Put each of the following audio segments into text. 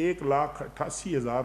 1,88,000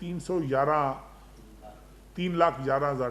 3,11,000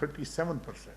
37%।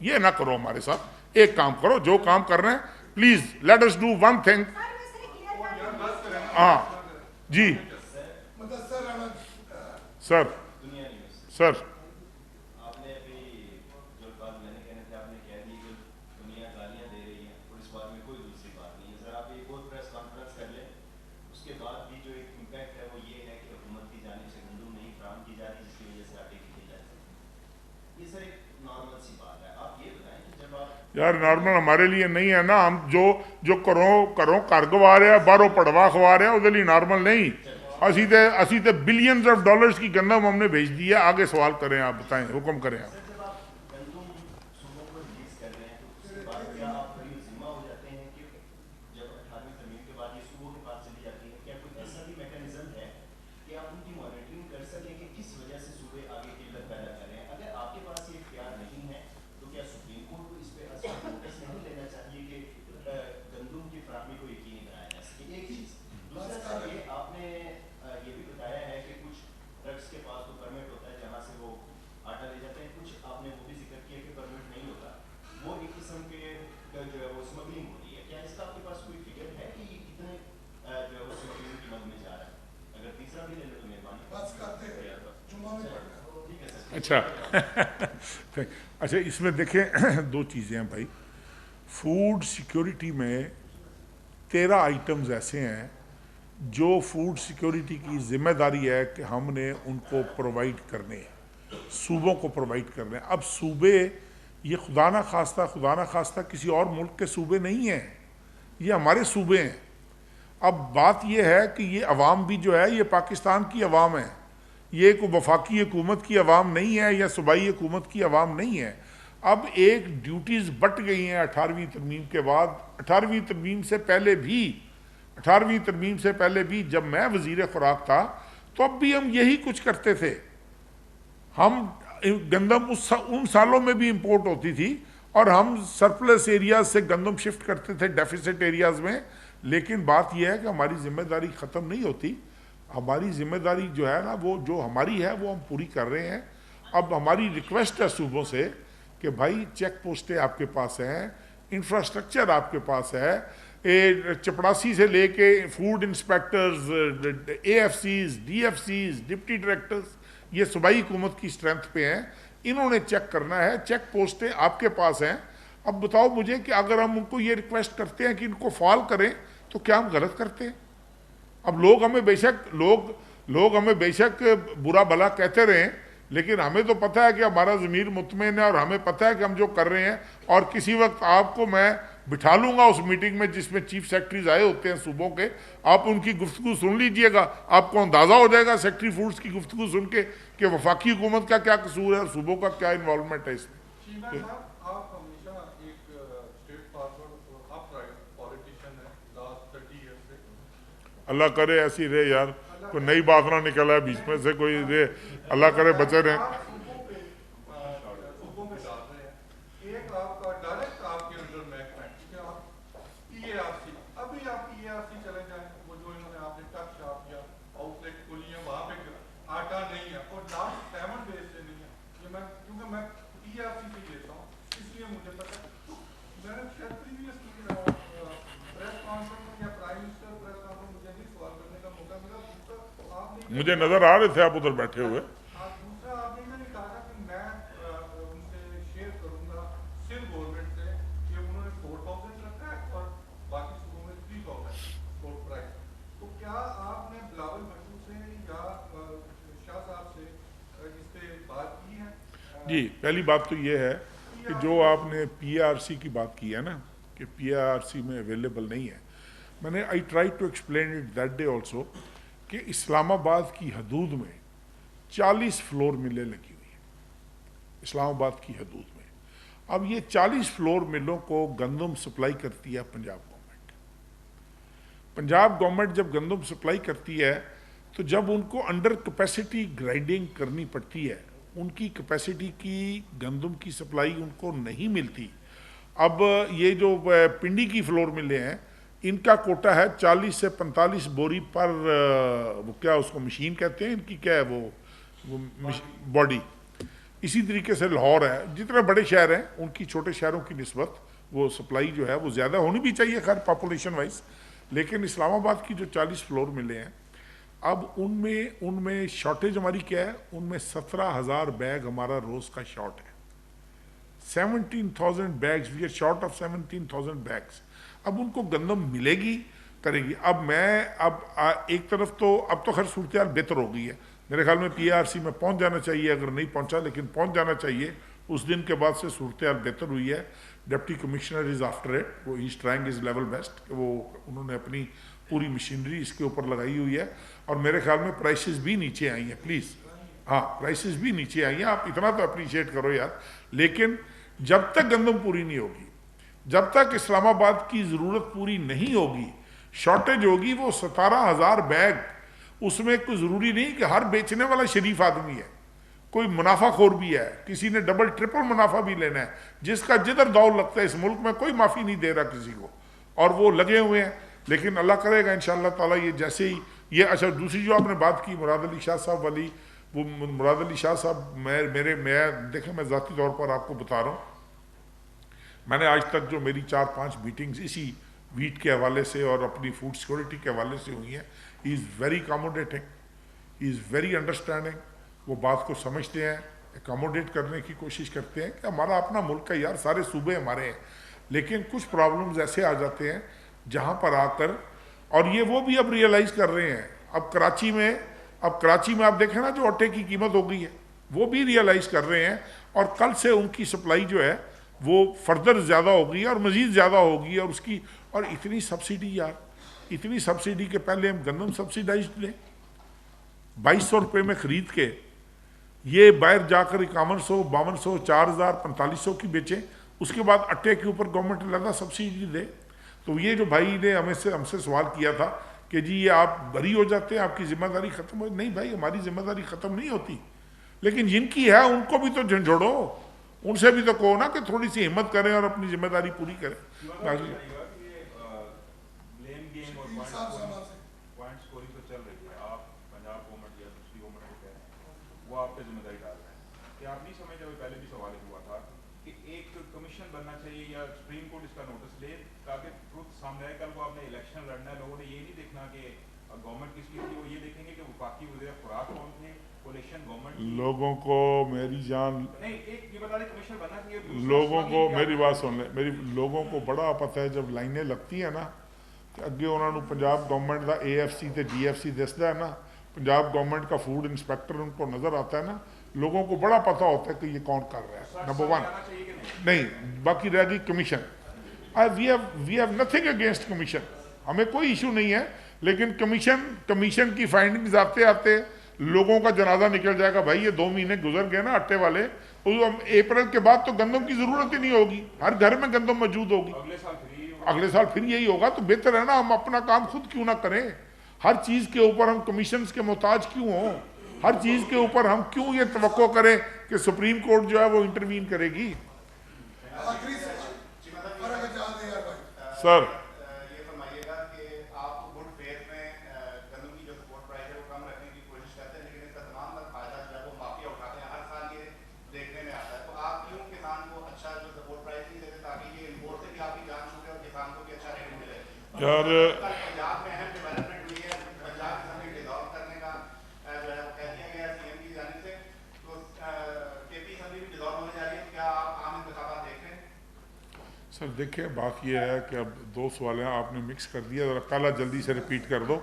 یہ نہ کرو ہمارے ساتھ. ایک کام کرو, جو کام کر رہے ہیں please late us do one thing. ہاں جی سر. سر یار نارمل ہمارے لیے نہیں ہے نا. ہم جو کروں کر گوا رہے ہیں, باہروں پڑوا کھوا رہے ہیں, وہ لیے نارمل نہیں. اسی تے بلینز آف ڈالرز کی گندم ہم نے بھیج دی ہے. آگے سوال کریں آپ, بتائیں, حکم کریں آپ. اچھا اچھا, اس میں دیکھیں دو چیزیں ہیں بھائی. فوڈ سیکیورٹی میں 13 آئٹمز ایسے ہیں جو فوڈ سیکیورٹی کی ذمہ داری ہے کہ ہم نے ان کو پرووائڈ کرنے ہیں, صوبوں کو پرووائڈ کرنے ہیں. اب صوبے یہ خدا نہ خواستہ کسی اور ملک کے صوبے نہیں ہیں, یہ ہمارے صوبے ہیں. اب بات یہ ہے کہ یہ عوام بھی جو ہے یہ پاکستان کی عوام ہے, یہ کوئی وفاقی حکومت کی عوام نہیں ہے یا صوبائی حکومت کی عوام نہیں ہے. اب ایک ڈیوٹیز بٹ گئی ہیں 18ویں ترمیم کے بعد. 18ویں ترمیم سے پہلے بھی جب میں وزیر خوراک تھا تو اب بھی ہم یہی کچھ کرتے تھے. ہم گندم ان سالوں میں بھی امپورٹ ہوتی تھی اور ہم سرپلس ایریاز سے گندم شفٹ کرتے تھے ڈیفیسٹ ایریاز میں. لیکن بات یہ ہے کہ ہماری ذمہ داری ختم نہیں ہوتی. ہماری ذمہ داری جو ہے نا, وہ جو ہماری ہے وہ ہم پوری کر رہے ہیں. اب ہماری ریکویسٹ ہے صوبوں سے کہ بھائی چیک پوسٹیں آپ کے پاس ہیں, انفراسٹرکچر آپ کے پاس ہے, چپڑاسی سے لے کے food inspectors, A F Cs, D F Cs, deputy directors, یہ صوبائی حکومت کی اسٹرینتھ پہ ہیں. انہوں نے چیک کرنا ہے, چیک پوسٹیں آپ کے پاس ہیں. اب بتاؤ مجھے کہ اگر ہم ان کو یہ ریکویسٹ کرتے ہیں کہ ان کو فال کریں تو کیا ہم غلط کرتے ہیں؟ اب لوگ ہمیں بے شک برا بھلا کہتے رہیں, لیکن ہمیں تو پتہ ہے کہ ہمارا ضمیر مطمئن ہے اور ہمیں پتہ ہے کہ ہم جو کر رہے ہیں. اور کسی وقت آپ کو میں بٹھا لوں گا اس میٹنگ میں جس میں چیف سیکرٹریز آئے ہوتے ہیں صوبوں کے, آپ ان کی گفتگو سن لیجئے گا, آپ کو اندازہ ہو جائے گا سیکرٹری فوڈز کی گفتگو سن کے کہ وفاقی حکومت کا کیا قصور ہے اور صوبوں کا کیا انوالومنٹ ہے اس میں. اللہ کرے ایسی رہے یار, کوئی نئی بات نہ نکلا ہے بیچ میں سے کوئی رہے, اللہ کرے بچے رہیں. مجھے نظر آ رہے تھے آپ ادھر بیٹھے ہوئے. جی پہلی بات تو یہ ہے کہ جو آپ نے پی آر سی کی بات کی ہے نا کہ پی آر سی میں اویلیبل نہیں ہے, میں نے I try to explain it that day also کہ اسلام آباد کی حدود میں 40 فلور ملیں لگی ہوئی ہیں, اسلام آباد کی حدود میں. اب یہ 40 فلور ملوں کو گندم سپلائی کرتی ہے پنجاب گورنمنٹ. پنجاب گورنمنٹ جب گندم سپلائی کرتی ہے تو جب ان کو انڈر کیپیسٹی گرائنڈنگ کرنی پڑتی ہے, ان کی کیپیسٹی کی گندم کی سپلائی ان کو نہیں ملتی. اب یہ جو پنڈی کی فلور ملیں ہیں ان کا کوٹا ہے 40 سے 45 بوری پر, وہ کیا اس کو مشین کہتے ہیں ان کی, کیا ہے وہ باڈی. اسی طریقے سے لاہور ہے، جتنے بڑے شہر ہیں ان کی چھوٹے شہروں کی نسبت وہ سپلائی جو ہے وہ زیادہ ہونی بھی چاہیے خیر پاپولیشن وائز، لیکن اسلام آباد کی جو 40 فلور ملے ہیں اب ان میں شارٹیج ہماری کیا ہے، ان میں 17,000 بیگ ہمارا روز کا شارٹ ہے، 17,000 bags, we are short of 17,000 bags. اب ان کو گندم ملے گی کرے گی. اب ایک طرف تو اب تو خیر صورتحال بہتر ہو گئی ہے، میرے خیال میں پی آر سی میں پہنچ جانا چاہیے، اگر نہیں پہنچا لیکن پہنچ جانا چاہیے. اس دن کے بعد سے صورتحال بہتر ہوئی ہے. Deputy commissioner is after it, وہ he is trying his level best, وہ انہوں نے اپنی پوری مشینری اس کے اوپر لگائی ہوئی ہے، اور میرے خیال میں پرائسز بھی نیچے آئی ہیں. پلیز ہاں پرائسز بھی نیچے آئی ہیں، آپ اتنا تو اپریشیٹ کرو یار. لیکن جب تک گندم پوری نہیں ہوگی، جب تک اسلام آباد کی ضرورت پوری نہیں ہوگی، شارٹیج ہوگی وہ 17,000 بیگ. اس میں کوئی ضروری نہیں کہ ہر بیچنے والا شریف آدمی ہے، کوئی منافع خور بھی ہے، کسی نے ڈبل ٹرپل منافع بھی لینا ہے. جس کا جدھر دور لگتا ہے اس ملک میں کوئی معافی نہیں دے رہا کسی کو، اور وہ لگے ہوئے ہیں. لیکن اللہ کرے گا انشاءاللہ تعالیٰ یہ جیسے ہی یہ اچھا. دوسری جو آپ نے بات کی مراد علی شاہ صاحب والی، وہ مراد علی شاہ صاحب میں دیکھیں میں ذاتی طور پر آپ کو بتا رہا ہوں، میں نے آج تک جو میری 4-5 میٹنگز اسی ویٹ کے حوالے سے اور اپنی فوڈ سیکورٹی کے حوالے سے ہوئی ہیں، he is very accommodating, he is very understanding. وہ بات کو سمجھتے ہیں، اکاموڈیٹ کرنے کی کوشش کرتے ہیں کہ ہمارا اپنا ملک ہے یار، سارے صوبے ہمارے ہیں. لیکن کچھ پرابلمز ایسے آ جاتے ہیں جہاں پر آ کر، اور یہ وہ بھی اب ریئلائز کر رہے ہیں. اب کراچی میں آپ دیکھیں نا جو آٹے کی قیمت ہو گئی ہے، وہ بھی ریئلائز کر رہے ہیں، اور کل سے ان کی سپلائی جو ہے وہ فردر زیادہ ہوگی اور مزید زیادہ ہوگی. اور اس کی اور اتنی سبسڈی یار، اتنی سبسڈی کے پہلے ہم گندم سبسڈائزڈ لیں 2,200 روپے میں خرید کے، یہ باہر جا کر 5100 5200 4000 4500 کی بیچیں، اس کے بعد اٹے کے اوپر گورنمنٹ لگا سبسڈی دے. تو یہ جو بھائی نے ہم سے سوال کیا تھا کہ جی یہ آپ بری ہو جاتے ہیں، آپ کی ذمہ داری ختم ہو. نہیں بھائی، ہماری ذمہ داری ختم نہیں ہوتی، لیکن جن کی ہے ان کو بھی تو جھنجھوڑو، ان سے بھی تو کہو نا کہ تھوڑی سی ہمت کریں اور اپنی ذمہ داری پوری کریں. وہ آپ پہ ذمہ داری ڈال رہے ہیں کہ آپ نہیں سمجھتے، ابھی پہلے بھی سوال ہوا تھا کہ ایک کمیشن بننا چاہیے یا سپریم کورٹ اس کا نوٹس لے تاکہ ٹروتھ سامنے آئے. کل کو آپ نے الیکشن لڑنا ہے، لوگوں نے یہ نہیں دیکھنا کہ گورنمنٹ کس کی تھی، وہ یہ دیکھیں گے کہ وفاقی وزیر خوراک کون تھے، کولیشن گورنمنٹ. لوگوں کو میری جان، نہیں ایک یہ بتا دیں کمیشن بننا چاہیے. لوگوں کو میری بات سن لیں، لوگوں کو بڑا پتہ ہے جب لائنیں لگتی ہیں نا کہ اگے انہوں نے پنجاب گورنمنٹ کا AFC تے GFC دستا ہے نا، پنجاب گورنمنٹ کا فوڈ انسپیکٹر ان کو نظر آتا ہے نا، لوگوں کو بڑا پتہ ہوتا ہے کہ یہ کون کر رہا ہے. نمبر 1 نہیں، باقی رہ گئی commission. We have nothing against commission, ہمیں کوئی ایشو نہیں ہے، لیکن کمیشن کی فائنڈنگز آتے آتے لوگوں کا جنازہ نکل جائے گا. بھائی یہ 2 مہینے گزر گئے نا آٹے والے، اپریل کے بعد تو گندم کی ضرورت ہی نہیں ہوگی، ہر گھر میں گندم موجود ہوگی، اگلے سال پھر یہی ہوگا. تو بہتر ہے نا ہم اپنا کام خود کیوں نہ کریں، ہر چیز کے اوپر ہم کمیشنز کے محتاج کیوں ہوں، ہر چیز کے اوپر ہم کیوں یہ توقع کریں کہ سپریم کورٹ جو ہے وہ انٹروین کرے گی. سر یہ فرمائیے گا کہ آپ گڈ فیتھ میں گندم کی جو سپورٹ پرائز ہے وہ کم رکھنے کی کوشش کرتے ہیں، لیکن اس کا تمام تر فائدہ جو ہے وہ مافیا اٹھاتے ہیں، ہر سال یہ دیکھنے میں آتا ہے. تو آپ کیوں کسان کو اچھا جو سپورٹ پرائز نہیں دیتے تاکہ یہ امپورٹ سے بھی آپ کی جان چھوٹے اور کسان کو بھی اچھا ریٹ ملے؟ یار پنجاب میں اہم ڈیولپمنٹ ہوئی ہے، پنجاب اسمبلی ڈیزالو کرنے کا جو ہے وہ کہہ دیا گیا CM کی جانب سے، تو KP اسمبلی بھی ڈیزالو ہونے جا رہی ہے. کیا آپ عام انتخابات دیکھ رہے ہیں؟ سر دیکھیں بات یہ ہے کہ اب 2 سوال ہیں آپ نے مکس کر دیا، ذرا پہلا جلدی سے ریپیٹ کر دو،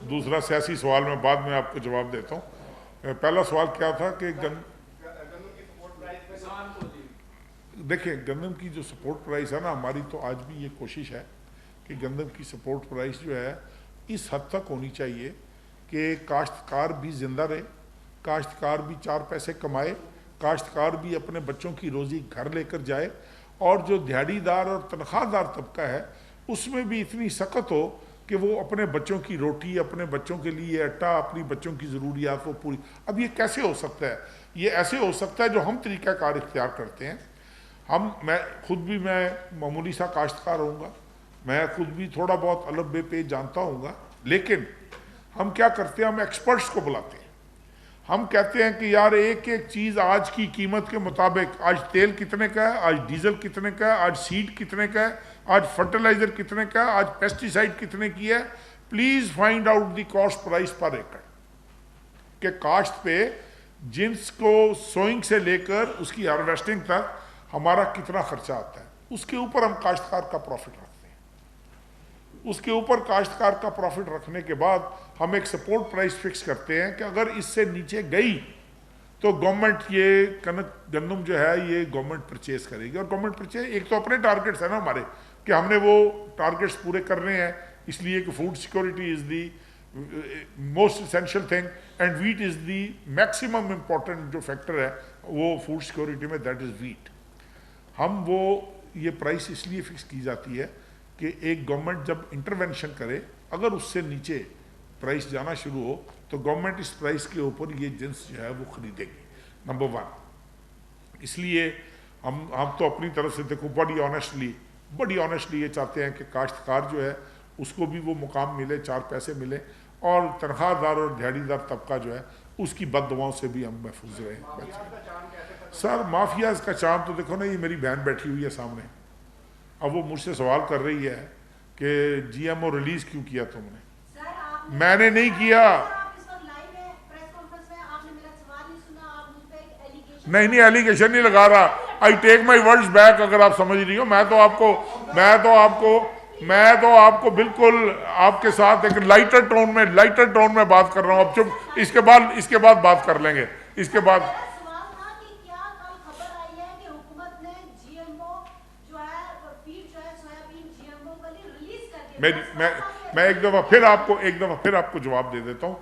دوسرا سیاسی سوال میں بعد میں آپ کو جواب دیتا ہوں. پہلا سوال کیا تھا کہ دیکھیں گندم کی جو سپورٹ پرائس ہے نا، ہماری تو آج بھی یہ کوشش ہے کہ گندم کی سپورٹ پرائس جو ہے اس حد تک ہونی چاہیے کہ کاشتکار بھی زندہ رہے، کاشتکار بھی 4 پیسے کمائے، کاشتکار بھی اپنے بچوں کی روزی گھر لے کر جائے، اور جو دیہڑی دار اور تنخواہ دار طبقہ ہے اس میں بھی اتنی سخت ہو کہ وہ اپنے بچوں کی روٹی، اپنے بچوں کے لیے آٹا، اپنی بچوں کی ضروریات وہ پوری. اب یہ کیسے ہو سکتا ہے؟ یہ ایسے ہو سکتا ہے جو ہم طریقہ کار اختیار کرتے ہیں. میں معمولی سا کاشتکار ہوں گا، میں خود بھی تھوڑا بہت الف بے پہ جانتا ہوں گا، لیکن ہم کیا کرتے ہیں، ہم ایکسپرٹس کو بلاتے ہیں، ہم کہتے ہیں کہ یار ایک ایک چیز آج کی قیمت کے مطابق، آج تیل کتنے کا ہے، آج ڈیزل کتنے کا ہے، آج سیڈ کتنے کا ہے، آج فرٹیلائزر کتنے کا ہے، آج پیسٹیسائڈ کتنے کی ہے. Please find out the cost price per acre, کہ کاشت پہ جنس کو سوئنگ سے لے کر اس کی ہارویسٹنگ تک ہمارا کتنا خرچہ آتا ہے. اس کے اوپر ہم کاشتکار کا پروفٹ رکھتے ہیں. اس کے اوپر کاشتکار کا پروفٹ رکھنے کے بعد ہم ایک سپورٹ پرائس فکس کرتے ہیں کہ اگر اس سے نیچے گئی تو گورنمنٹ یہ گندم جو ہے یہ گورنمنٹ پرچیز کرے گی. اور گورنمنٹ پرچیز ایک تو اپنے ٹارگیٹس ہیں نا ہمارے کہ ہم نے وہ ٹارگیٹس پورے کرنے ہیں، اس لیے کہ food security is the most essential thing and wheat is the maximum important جو فیکٹر ہے وہ فوڈ سیکورٹی میں، دیٹ از ویٹ. ہم وہ یہ پرائس اس لیے فکس کی جاتی ہے کہ ایک گورنمنٹ جب انٹرونشن کرے، اگر اس سے نیچے پرائس جانا شروع ہو تو گورنمنٹ اس پرائس کے اوپر یہ جنس جو ہے وہ خریدے گی. نمبر 1. اس لیے ہم تو اپنی طرف سے دیکھو بڑی آنیسٹلی یہ چاہتے ہیں کہ کاشتکار جو ہے اس کو بھی وہ مقام ملے، 4 پیسے ملے، اور تنخواہ دار اور دھیڑی دار طبقہ جو ہے اس کی بد دعاؤں سے بھی ہم محفوظ رہیں. سر مافیاز کا چاند تو دیکھو نا، یہ میری بہن بیٹھی ہوئی ہے سامنے، اب وہ مجھ سے سوال کر رہی ہے کہ جی ایم او ریلیز کیوں کیا تم نے. میں نے نہیں کیا. نہیں ایلیگیشن نہیں لگا رہا. آئی ٹیک مائی ورڈز بیک. اگر آپ سمجھ رہی ہو، میں تو آپ کو بالکل آپ کے ساتھ ایک لائٹر ٹون میں بات کر رہا ہوں. اب چپ، اس کے بعد بات کر لیں گے. اس کے بعد میں ایک دفعہ پھر آپ کو جواب دے دیتا ہوں.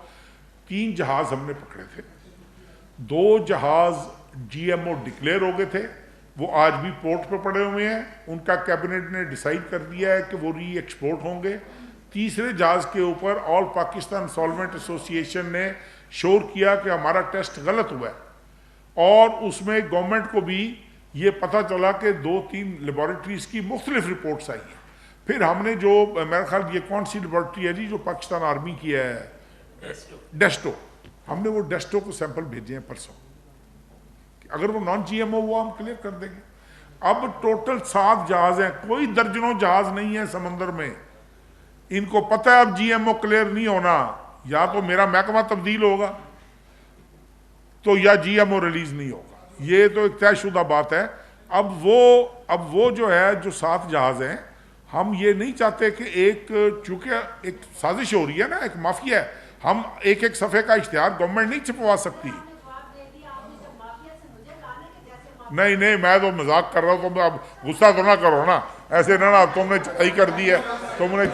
3 جہاز ہم نے پکڑے تھے، 2 جہاز جی ایم او ڈکلیئر ہو گئے تھے، وہ آج بھی پورٹ پہ پڑے ہوئے ہیں. ان کا کیبنٹ نے ڈیسائیڈ کر دیا ہے کہ وہ ری ایکسپورٹ ہوں گے. تیسرے جہاز کے اوپر آل پاکستان سالوینٹ ایسوسی ایشن نے شور کیا کہ ہمارا ٹیسٹ غلط ہوا ہے، اور اس میں گورنمنٹ کو بھی یہ پتہ چلا کہ 2-3 لیبارٹریز کی مختلف رپورٹس آئی ہیں. پھر ہم نے جو میرا خیال یہ کون سی لیبارٹری ہے جی جو پاکستان آرمی کی ہے، ڈیسٹو، ہم نے وہ ڈیسٹو کو سیمپل بھیجے ہیں پرسوں. اگر وہ نان جی ایم او وہ ہم کلیئر کر دیں گے. اب ٹوٹل 7 جہاز ہیں، کوئی درجنوں جہاز نہیں ہے سمندر میں. ان کو پتہ ہے اب جی ایم او کلیئر نہیں ہونا، یا تو میرا محکمہ تبدیل ہوگا تو یا جی ایم او ریلیز نہیں ہوگا. یہ تو ایک طے شدہ بات ہے. اب وہ جو ہے جو 7 جہاز ہیں، ہم یہ نہیں چاہتے کہ چونکہ ایک سازش ہو رہی ہے نا، ایک مافیا ہے. ہم ایک صفحے کا اشتہار گورنمنٹ نہیں چھپوا سکتی. نہیں میں تو مذاق کر رہا ہوں. تم اب غصہ تو نہ کرو نا ایسے نا، تم نے چڑھائی کر دی ہے، تم نے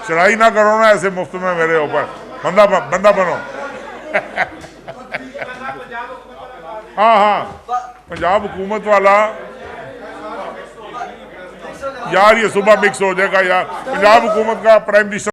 چڑھائی نہ کرو نا ایسے مفت میں میرے اوپر. بندہ بنو. ہاں پنجاب حکومت والا یار، یہ صبح مکس ہو جائے گا یار. پنجاب حکومت کا پرائم منسٹر